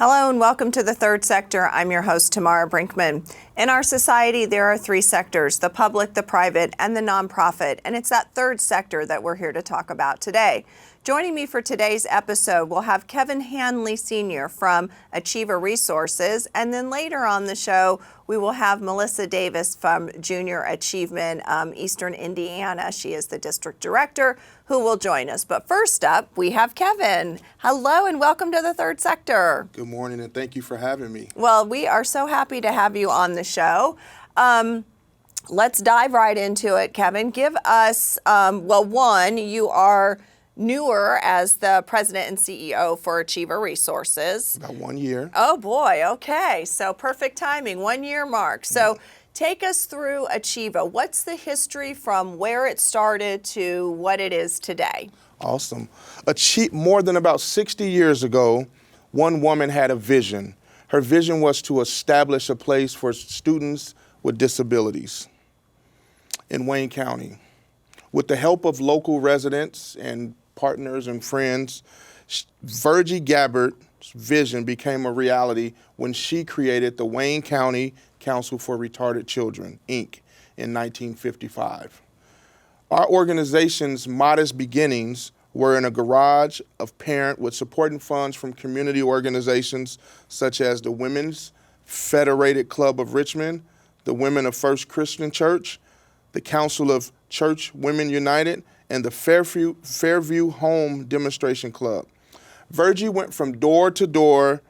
Hello and welcome to the Third Sector. I'm your host, Tamara Brinkman. In our society, there are three sectors: the public, the private, and the nonprofit. And it's that third sector that we're here to talk about today. Joining me for today's episode, we'll have Kevin Handley Sr. from Achieva Resources. And then later on the show, we will have Melissa Davis from Junior Achievement, Eastern Indiana. She is the district director who will join us. But first up, we have Kevin. Hello and welcome to the Third Sector. Good morning and thank you for having me. Well, we are so happy to have you on the show. Let's dive right into it, Kevin. Give us, you are newer as the president and CEO for Achieva Resources. About 1 year. Oh boy, okay. So perfect timing, 1 year mark. So take us through Achieva. What's the history from where it started to what it is today? Awesome. More than about 60 years ago, one woman had a vision. Her vision was to establish a place for students with disabilities in Wayne County. With the help of local residents and partners and friends, Virgie Gabbert's vision became a reality when she created the Wayne County Council for Retarded Children, Inc. in 1955. Our organization's modest beginnings were in a garage of parent with supporting funds from community organizations such as the Women's Federated Club of Richmond, the Women of First Christian Church, the Council of Church Women United, and the Fairview Home Demonstration Club. Virgie went from door to door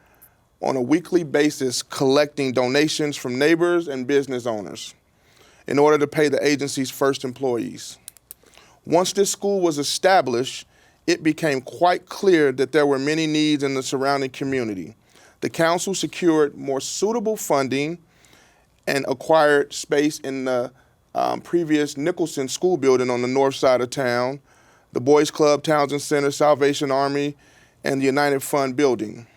on a weekly basis collecting donations from neighbors and business owners in order to pay the agency's first employees. Once this school was established, it became quite clear that there were many needs in the surrounding community. The council secured more suitable funding and acquired space in the previous Nicholson School building on the north side of town, the Boys Club, Townsend Center, Salvation Army, and the United Fund building.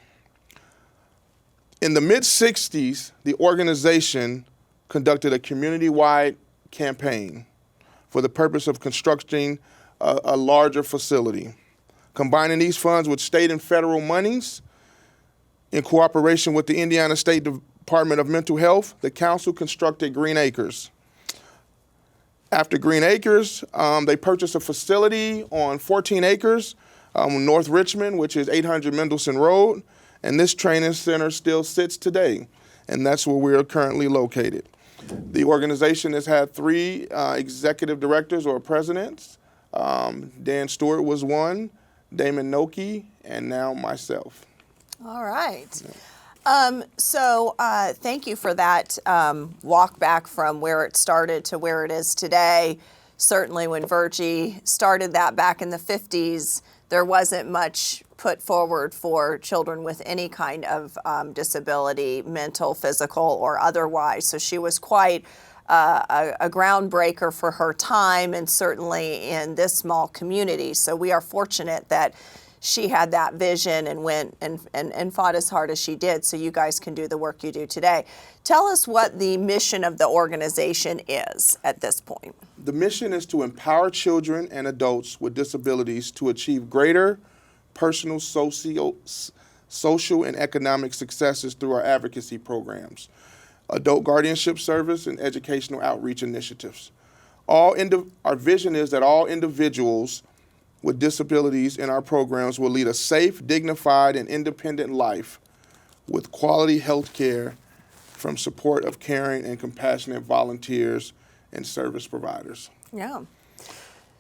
In the mid-60s, the organization conducted a community-wide campaign for the purpose of constructing a larger facility. Combining these funds with state and federal monies, in cooperation with the Indiana State Department of Mental Health, the council constructed Green Acres. After Green Acres, they purchased a facility on 14 acres, North Richmond, which is 800 Mendelssohn Road, and this training center still sits today, and that's where we are currently located. The organization has had three executive directors or presidents. Dan Stewart was one, Damon Noki, and now myself. All right. Thank you for that walk back from where it started to where it is today. Certainly when Virgie started that back in the 50s, there wasn't much put forward for children with any kind of disability, mental, physical, or otherwise. So she was quite a groundbreaker for her time and certainly in this small community. So we are fortunate that she had that vision and went and fought as hard as she did so you guys can do the work you do today. Tell us what the mission of the organization is at this point. The mission is to empower children and adults with disabilities to achieve greater personal, social, and economic successes through our advocacy programs, adult guardianship service, and educational outreach initiatives. Our vision is that all individuals with disabilities in our programs will lead a safe, dignified, and independent life with quality health care from support of caring and compassionate volunteers and service providers. Yeah.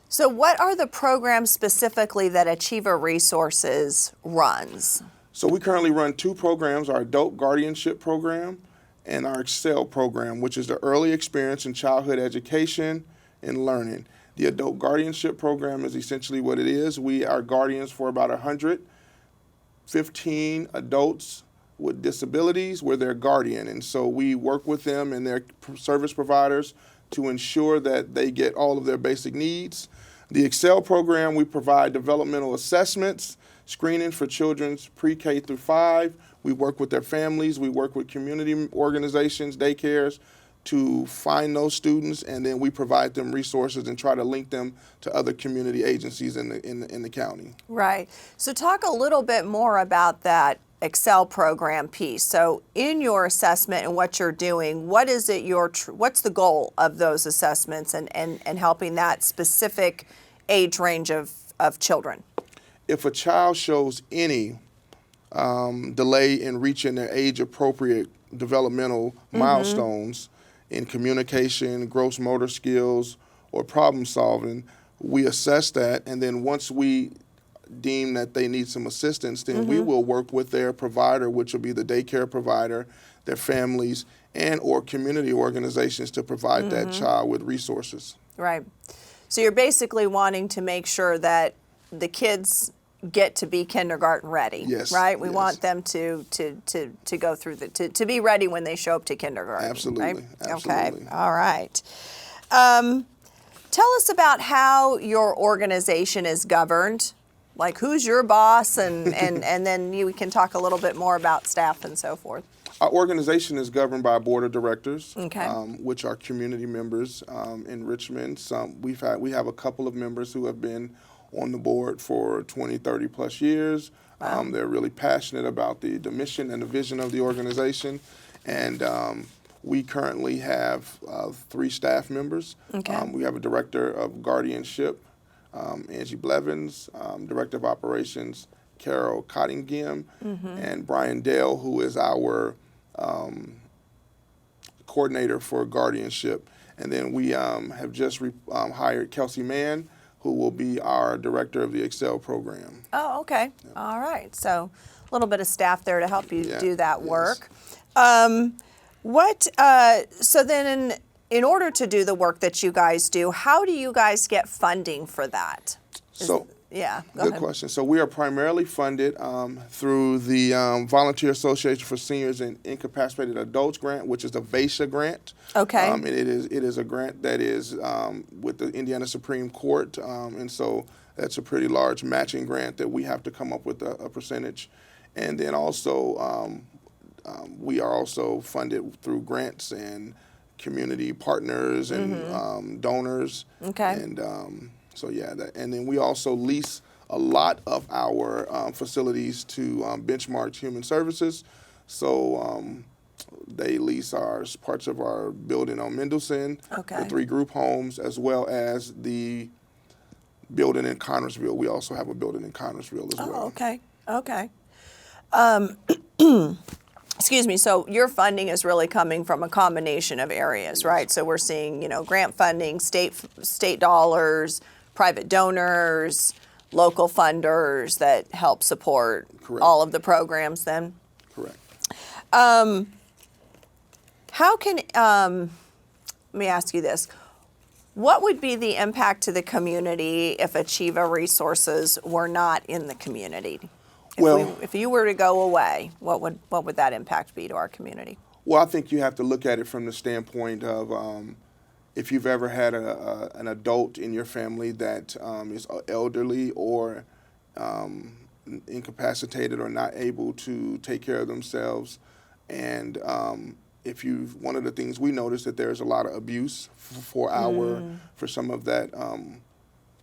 So what are the programs specifically that Achieva Resources runs? So we currently run two programs, our adult guardianship program and our Excel program, which is the early experience in childhood education and learning. The adult guardianship program is essentially what it is. We are guardians for about 115 adults with disabilities. We're their guardian, and so we work with them and their service providers to ensure that they get all of their basic needs. The Excel program, we provide developmental assessments, screening for children's pre-K through 5. We work with their families. We work with community organizations, daycares, to find those students, and then we provide them resources and try to link them to other community agencies in the county. Right. So talk a little bit more about that Excel program piece. So in your assessment and what you're doing, what is it what's the goal of those assessments and helping that specific age range of children? If a child shows any delay in reaching their age-appropriate developmental milestones in communication, gross motor skills, or problem solving, we assess that, and then once we deem that they need some assistance, then we will work with their provider, which will be the daycare provider, their families, and or community organizations to provide that child with resources. Right. So you're basically wanting to make sure that the kids get to be kindergarten ready. Yes. Right? We yes. want them to go through to be ready when they show up to kindergarten. Absolutely. Right? Absolutely. Okay. All right. Tell us about how your organization is governed. Like, who's your boss, and then we can talk a little bit more about staff and so forth. Our organization is governed by a board of directors, Okay. Which are community members in Richmond. We have a couple of members who have been on the board for 20, 30 plus years. Wow. They're really passionate about the mission and the vision of the organization, and we currently have 3 staff members. Okay. We have a director of guardianship, Angie Blevins, Director of Operations, Carol Cottingham, and Brian Dale, who is our coordinator for guardianship. And then we have just hired Kelsey Mann, who will be our director of the Excel program. Oh, okay. Yep. All right. So a little bit of staff there to help you do that work. So then in order to do the work that you guys do, how do you guys get funding for that? Go ahead. Question. So we are primarily funded through the Volunteer Association for Seniors and Incapacitated Adults grant, which is the VASA grant. Okay. And it is a grant that is with the Indiana Supreme Court, and so that's a pretty large matching grant that we have to come up with a percentage. And then also we are also funded through grants and community partners and donors. Okay. And and then we also lease a lot of our facilities to Benchmark Human Services. So they lease parts of our building on Mendelssohn, the 3 group homes, as well as the building in Connersville. We also have a building in Connersville as well. Oh, okay. Okay. Excuse me. So your funding is really coming from a combination of areas, right? So we're seeing, grant funding, state dollars, private donors, local funders that help support all of the programs then? Correct. How can, let me ask you this. What would be the impact to the community if Achieva resources were not in the community? If you were to go away, what would that impact be to our community? Well, I think you have to look at it from the standpoint of if you've ever had an adult in your family that is elderly or incapacitated or not able to take care of themselves, and one of the things we noticed that there's a lot of abuse for some of that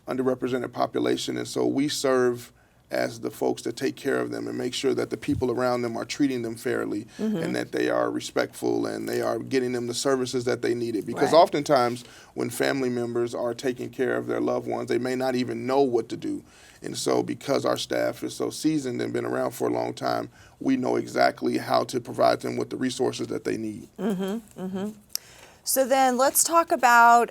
underrepresented population, and so we serve as the folks that take care of them and make sure that the people around them are treating them fairly and that they are respectful and they are getting them the services that they needed. Because oftentimes when family members are taking care of their loved ones, they may not even know what to do. And so because our staff is so seasoned and been around for a long time, we know exactly how to provide them with the resources that they need. So then let's talk about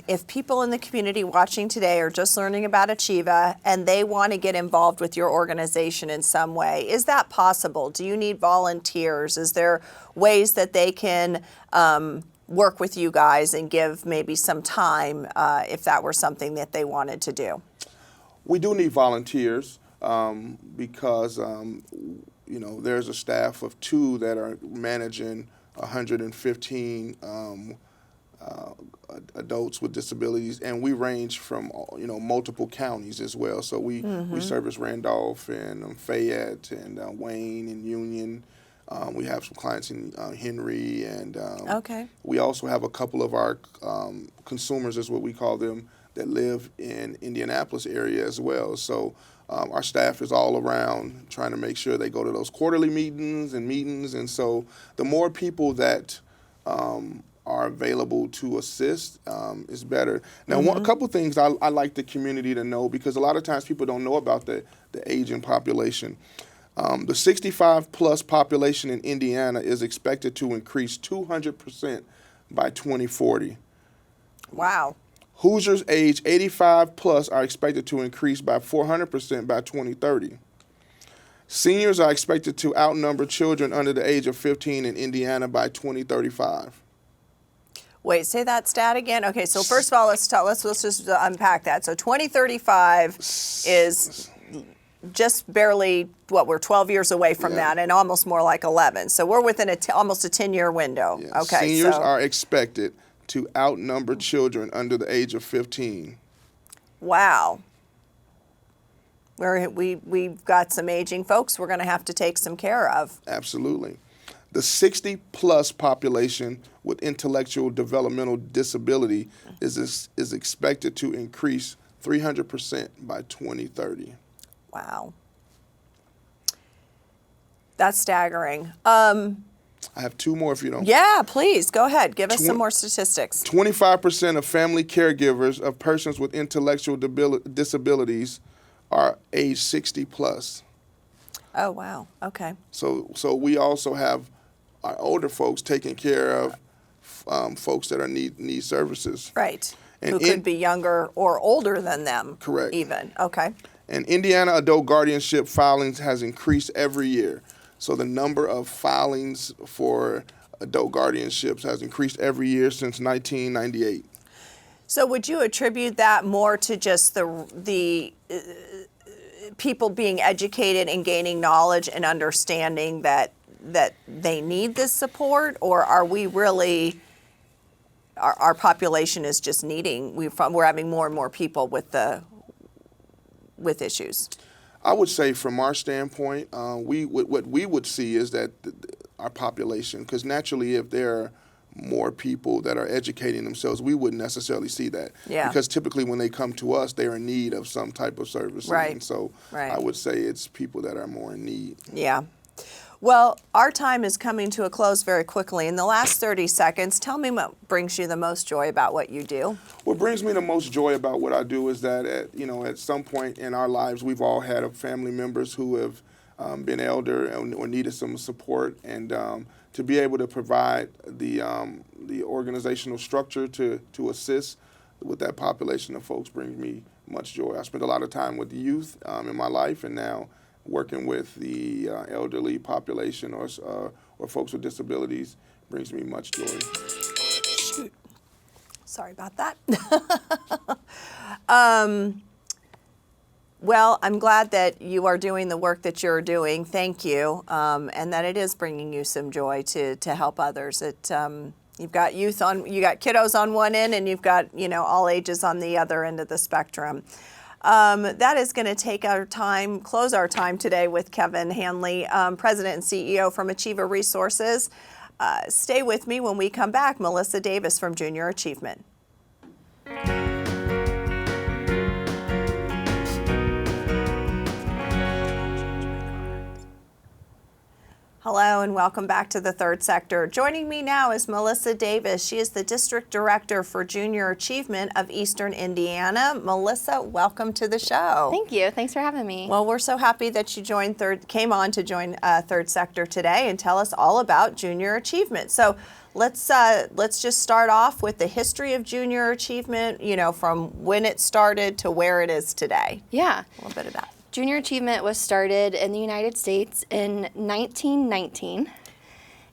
if people in the community watching today are just learning about Achieva and they want to get involved with your organization in some way. Is that possible? Do you need volunteers? Is there ways that they can work with you guys and give maybe some time if that were something that they wanted to do? We do need volunteers because there's a staff of 2 that are managing 115 adults with disabilities, and we range from multiple counties as well. So we service Randolph and Fayette and Wayne and Union. We have some clients in Henry, and we also have a couple of our consumers, is what we call them, that live in Indianapolis area as well. So Our staff is all around trying to make sure they go to those quarterly meetings, and so the more people that are available to assist is better. Now, a couple things I like the community to know, because a lot of times people don't know about the aging population. The 65 plus population in Indiana is expected to increase 200% by 2040. Wow. Hoosiers age 85 plus are expected to increase by 400% by 2030. Seniors are expected to outnumber children under the age of 15 in Indiana by 2035. Wait, say that stat again. Okay, so first of all, let's just unpack that. So 2035 is just barely, we're 12 years away from that, and almost more like 11. So we're within almost a 10-year window. Yeah. Okay, Seniors are expected to outnumber children under the age of 15. Wow. We've got some aging folks we're going to have to take some care of. Absolutely. The 60 plus population with intellectual developmental disability is expected to increase 300% by 2030. Wow. That's staggering. I have two more if you don't. Yeah, please, go ahead. Give us some more statistics. 25% of family caregivers of persons with intellectual disabilities are age 60 plus. Oh, wow. Okay. So we also have our older folks taking care of folks that need services. Right. And who could be younger or older than them. Correct. Even. Okay. And Indiana adult guardianship filings has increased every year. So the number of filings for adult guardianships has increased every year since 1998. So would you attribute that more to just the people being educated and gaining knowledge and understanding that they need this support, or are we really, our population is just we're having more and more people with issues? I would say from our standpoint, what we would see is that our population, because naturally if there are more people that are educating themselves, we wouldn't necessarily see that. Yeah. Because typically when they come to us, they're in need of some type of service. Right. And so Right. I would say it's people that are more in need. Yeah. Well, our time is coming to a close very quickly. In the last 30 seconds, tell me what brings you the most joy about what you do. What brings me the most joy about what I do is that at some point in our lives, we've all had family members who have been elder or needed some support, and to be able to provide the organizational structure to assist with that population of folks brings me much joy. I spent a lot of time with the youth in my life, and now working with the elderly population or folks with disabilities brings me much joy. Shoot. Sorry about that. Well, I'm glad that you are doing the work that you're doing. Thank you. And that it is bringing you some joy to help others. You've got you got kiddos on one end, and you've got, all ages on the other end of the spectrum. That is going to close our time today with Kevin Handley, President and CEO from Achieva Resources. Stay with me when we come back. Melissa Davis from Junior Achievement. Hello and welcome back to the Third Sector. Joining me now is Melissa Davis. She is the District Director for Junior Achievement of Eastern Indiana. Melissa, welcome to the show. Thank you. Thanks for having me. Well, we're so happy that you came on to join Third Sector today and tell us all about Junior Achievement. So let's just start off with the history of Junior Achievement, from when it started to where it is today. Yeah. A little bit of that. Junior Achievement was started in the United States in 1919.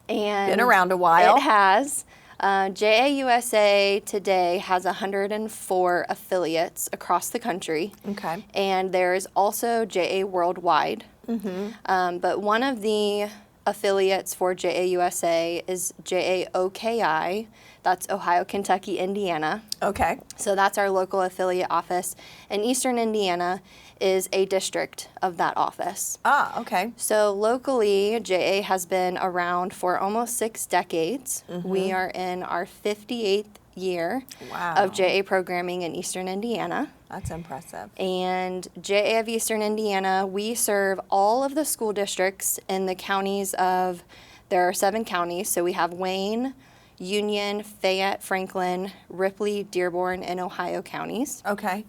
And been around a while. It has. JAUSA today has 104 affiliates across the country. Okay. And there's also JA Worldwide. Mm-hmm. But one of the affiliates for JAUSA is JAOKI. That's Ohio, Kentucky, Indiana. Okay. So that's our local affiliate office. And Eastern Indiana is a district of that office. Ah, okay. So locally, JA has been around for almost 6 decades. Mm-hmm. We are in our 58th year Wow. of JA programming in Eastern Indiana. That's impressive. And JA of Eastern Indiana, we serve all of the school districts in the counties of, there are 7 counties, so we have Wayne, Union, Fayette, Franklin, Ripley, Dearborn, and Ohio counties. Okay.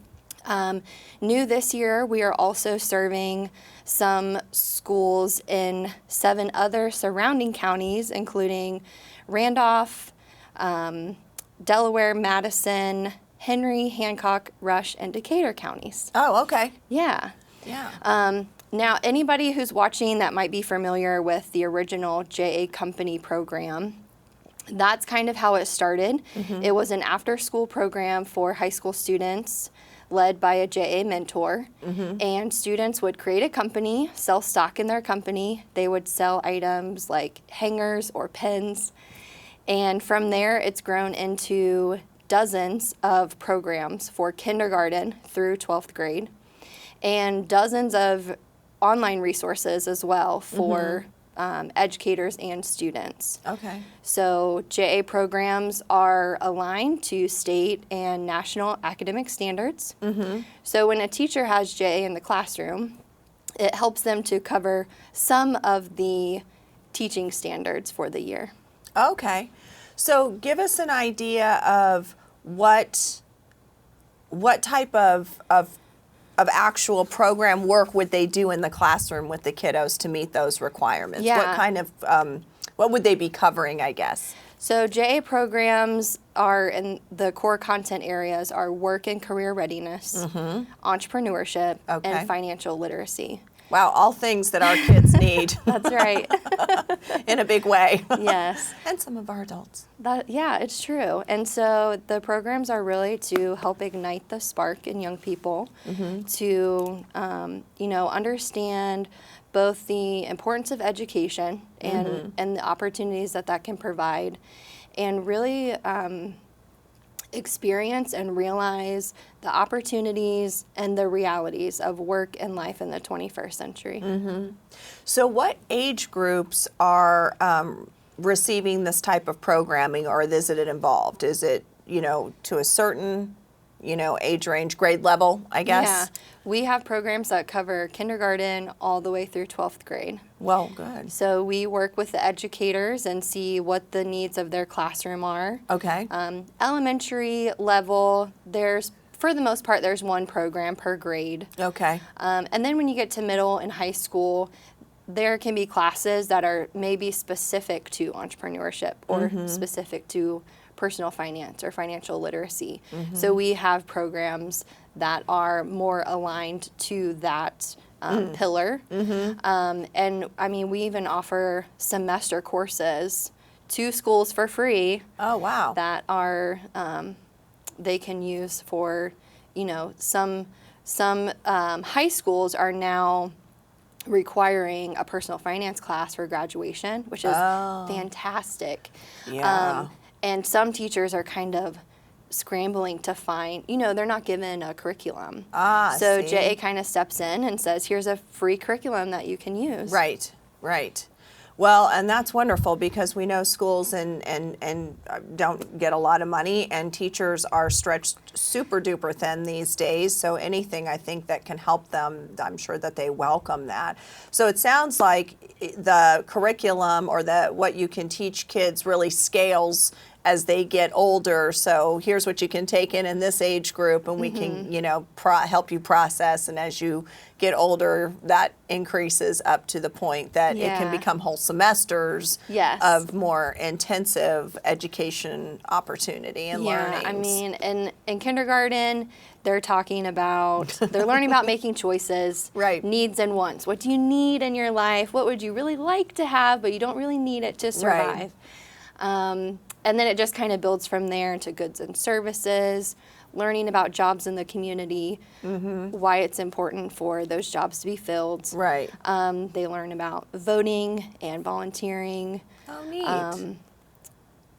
New this year, we are also serving some schools in 7 other surrounding counties, including Randolph, Delaware, Madison, Henry, Hancock, Rush, and Decatur counties. Oh, okay. Yeah. Yeah. Now, anybody who's watching that might be familiar with the original JA Company program, that's kind of how it started. It was an after-school program for high school students led by a JA mentor, and students would create a company, sell stock in their company. They would sell items like hangers or pens, and from there it's grown into dozens of programs for kindergarten through 12th grade, and dozens of online resources as well for educators and students. Okay. So JA programs are aligned to state and national academic standards. So when a teacher has JA in the classroom, it helps them to cover some of the teaching standards for the year. Okay. So give us an idea of what type of actual program work would they do in the classroom with the kiddos to meet those requirements? Yeah. What kind of, what would they be covering, I guess? So JA programs are in the core content areas are work and career readiness, entrepreneurship, Okay. and financial literacy. Wow, all things that our kids need That's right. in a big way. Yes. And some of our adults. Yeah, it's true. And so the programs are really to help ignite the spark in young people to, understand both the importance of education and the opportunities that can provide, and really experience and realize the opportunities and the realities of work and life in the 21st century. So what age groups are receiving this type of programming, or is it involved? Is it, to a certain, age range, grade level, I guess? Yeah, we have programs that cover kindergarten all the way through 12th grade. Well, good. So we work with the educators and see what the needs of their classroom are. Okay. Elementary level, for the most part, there's one program per grade. Okay. And then when you get to middle and high school, there can be classes that are maybe specific to entrepreneurship or specific to personal finance or financial literacy. So we have programs that are more aligned to that pillar. And I mean, we even offer semester courses to schools for free. Oh, wow. That are they can use for, some high schools are now requiring a personal finance class for graduation, which is fantastic. Yeah. And some teachers are kind of scrambling to find, they're not given a curriculum. So see. JA kind of steps in and says, here's a free curriculum that you can use. Right, right. Well, and that's wonderful because we know schools and don't get a lot of money, and teachers are stretched super duper thin these days. So anything I think that can help them, I'm sure that they welcome that. So it sounds like the curriculum or what you can teach kids really scales as they get older. So here's what you can take in this age group, and we can, help you process. And as you get older, that increases up to the point that it can become whole semesters of more intensive education opportunity and learning. I mean, in kindergarten, they're learning about making choices, Right. needs and wants. What do you need in your life? What would you really like to have, but you don't really need it to survive? Right. And then it just kind of builds from there into goods and services, learning about jobs in the community, why it's important for those jobs to be filled. Right. They learn about voting and volunteering. Oh, neat.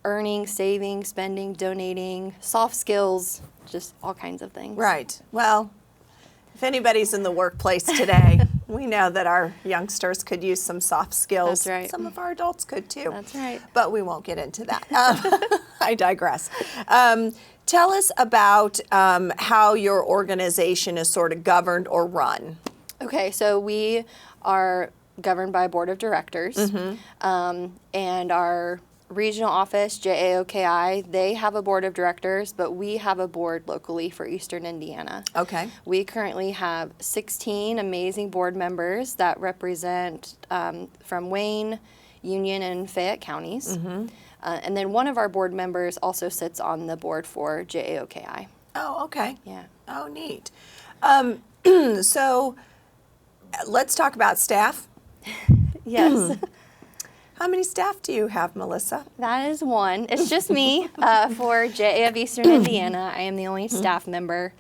Earning, saving, spending, donating, soft skills, just all kinds of things. Right. Well, if anybody's in the workplace today, we know that our youngsters could use some soft skills. That's right. Some of our adults could too. That's right. But we won't get into that. I digress. Tell us about how your organization is sort of governed or run. Okay, so we are governed by a board of directors, and our regional office, JAOKI, they have a board of directors, but we have a board locally for Eastern Indiana. Okay. We currently have 16 amazing board members that represent from Wayne, Union, and Fayette counties. And then one of our board members also sits on the board for JAOKI. Oh, okay. Yeah. Oh, neat. So let's talk about staff. Yes. How many staff do you have, Melissa? That is one. It's just me for JA of Eastern Indiana. I am the only staff member.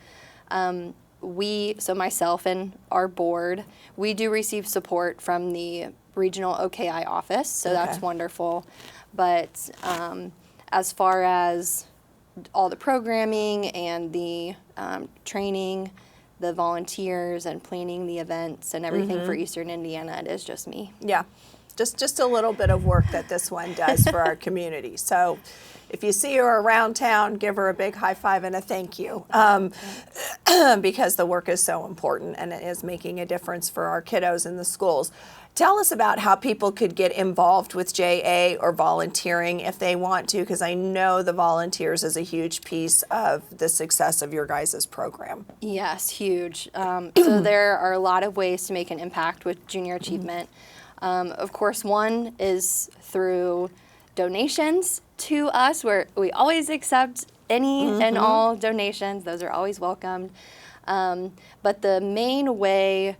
So myself and our board, we do receive support from the regional OKI office, so that's wonderful. But as far as all the programming and the training, the volunteers and planning the events and everything for Eastern Indiana, it is just me. Yeah. Just a little bit of work that this one does for our community. So if you see her around town, give her a big high five and a thank you, because the work is so important and it is making a difference for our kiddos in the schools. Tell us about how people could get involved with JA or volunteering if they want to, because I know the volunteers is a huge piece of the success of your guys' program. Yes, huge. So there are a lot of ways to make an impact with junior achievement. Of course, one is through donations to us, where we always accept any and all donations. Those are always welcomed. But the main way,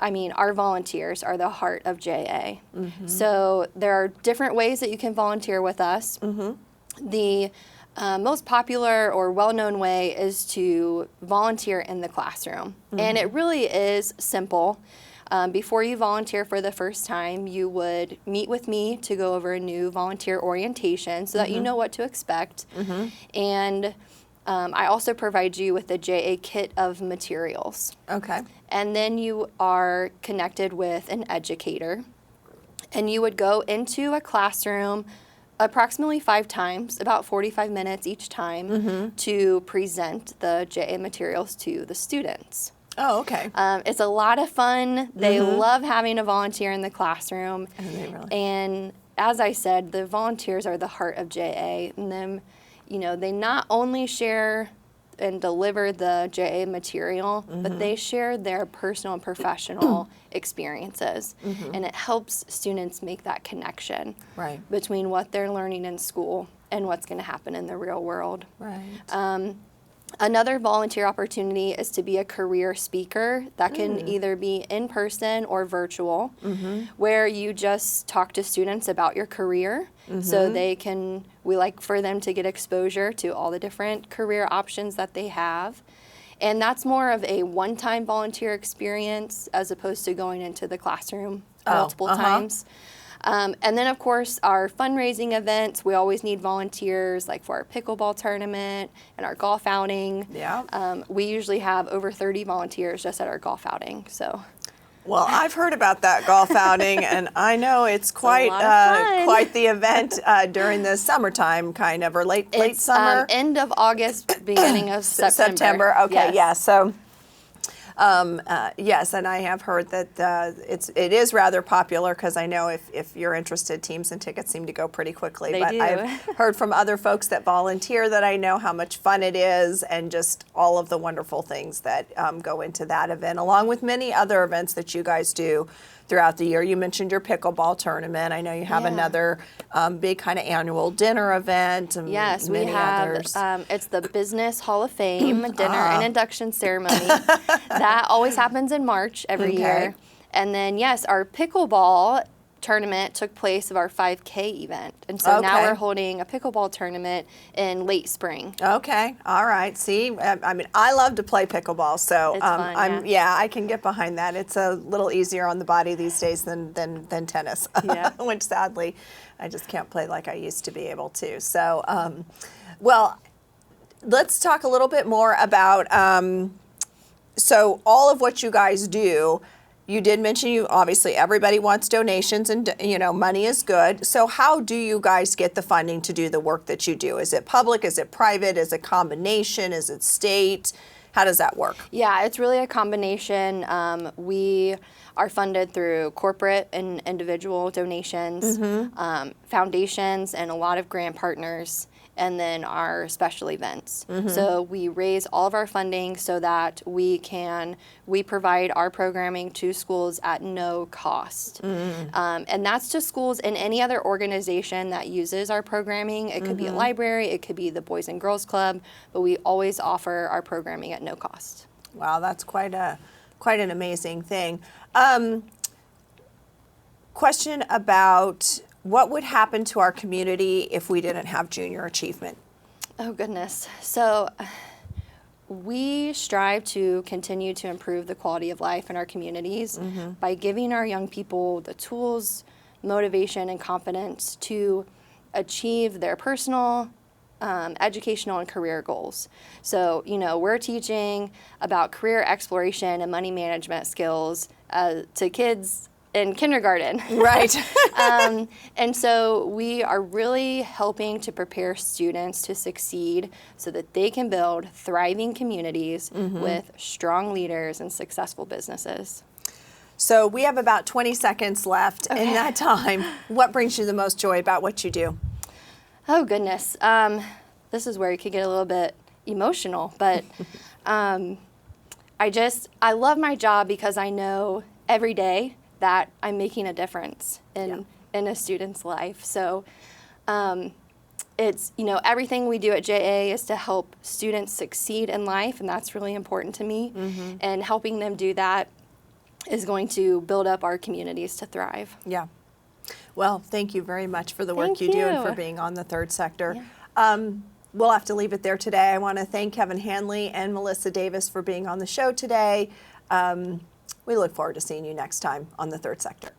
our volunteers are the heart of JA. So there are different ways that you can volunteer with us. The most popular or well-known way is to volunteer in the classroom. And it really is simple. Before you volunteer for the first time, you would meet with me to go over a new volunteer orientation so that you know what to expect. And I also provide you with a JA kit of materials. Okay. And then you are connected with an educator. And you would go into a classroom approximately 5 times, about 45 minutes each time, to present the JA materials to the students. Oh, okay. It's a lot of fun. They love having a volunteer in the classroom. And as I said, the volunteers are the heart of JA. And then, they not only share and deliver the JA material, but they share their personal and professional experiences. And it helps students make that connection between what they're learning in school and what's going to happen in the real world. Another volunteer opportunity is to be a career speaker. That can either be in person or virtual, where you just talk to students about your career. So we like for them to get exposure to all the different career options that they have. And that's more of a one-time volunteer experience as opposed to going into the classroom multiple times. And then, of course, our fundraising events, we always need volunteers, like for our pickleball tournament and our golf outing. We usually have over 30 volunteers just at our golf outing. So, well, I've heard about that golf outing, and I know it's quite the event during the summertime, kind of, or late summer. End of August, beginning of September. Okay, yeah. So. Yes, and I have heard that it is rather popular, because I know if you're interested, teams and tickets seem to go pretty quickly. They do. I've heard from other folks that volunteer that I know how much fun it is, and just all of the wonderful things that go into that event, along with many other events that you guys do throughout the year. You mentioned your pickleball tournament. I know you have another big kind of annual dinner event. And yes, many we have. Others. It's the Business Hall of Fame dinner and induction ceremony. That always happens in March every year. And then, yes, our pickleball tournament took place of our 5K event. And so now we're holding a pickleball tournament in late spring. Okay. All right. See, I love to play pickleball, so it's fun, I can get behind that. It's a little easier on the body these days than tennis, which sadly I just can't play like I used to be able to. So, well, let's talk a little bit more about, so all of what you guys do, you did mention obviously everybody wants donations and, money is good. So how do you guys get the funding to do the work that you do? Is it public? Is it private? Is it a combination? Is it state? How does that work? Yeah, it's really a combination. We are funded through corporate and individual donations, foundations, and a lot of grant partners, and then our special events. So we raise all of our funding so that we provide our programming to schools at no cost. And that's to schools and any other organization that uses our programming. It could be a library, it could be the Boys and Girls Club, but we always offer our programming at no cost. Wow, that's quite an amazing thing. Question about what would happen to our community if we didn't have junior achievement? Oh, goodness. So we strive to continue to improve the quality of life in our communities by giving our young people the tools, motivation, and confidence to achieve their personal, educational, and career goals. So, we're teaching about career exploration and money management skills to kids in kindergarten. Right. And so we are really helping to prepare students to succeed so that they can build thriving communities with strong leaders and successful businesses. So we have about 20 seconds left in that time. What brings you the most joy about what you do? Oh, goodness. This is where you could get a little bit emotional, but I love my job because I know every day that I'm making a difference in a student's life. So it's, everything we do at JA is to help students succeed in life, and that's really important to me. And helping them do that is going to build up our communities to thrive. Yeah. Well, thank you very much for the work you do and for being on the third sector. Yeah. We'll have to leave it there today. I want to thank Kevin Handley and Melissa Davis for being on the show today. We look forward to seeing you next time on the third sector.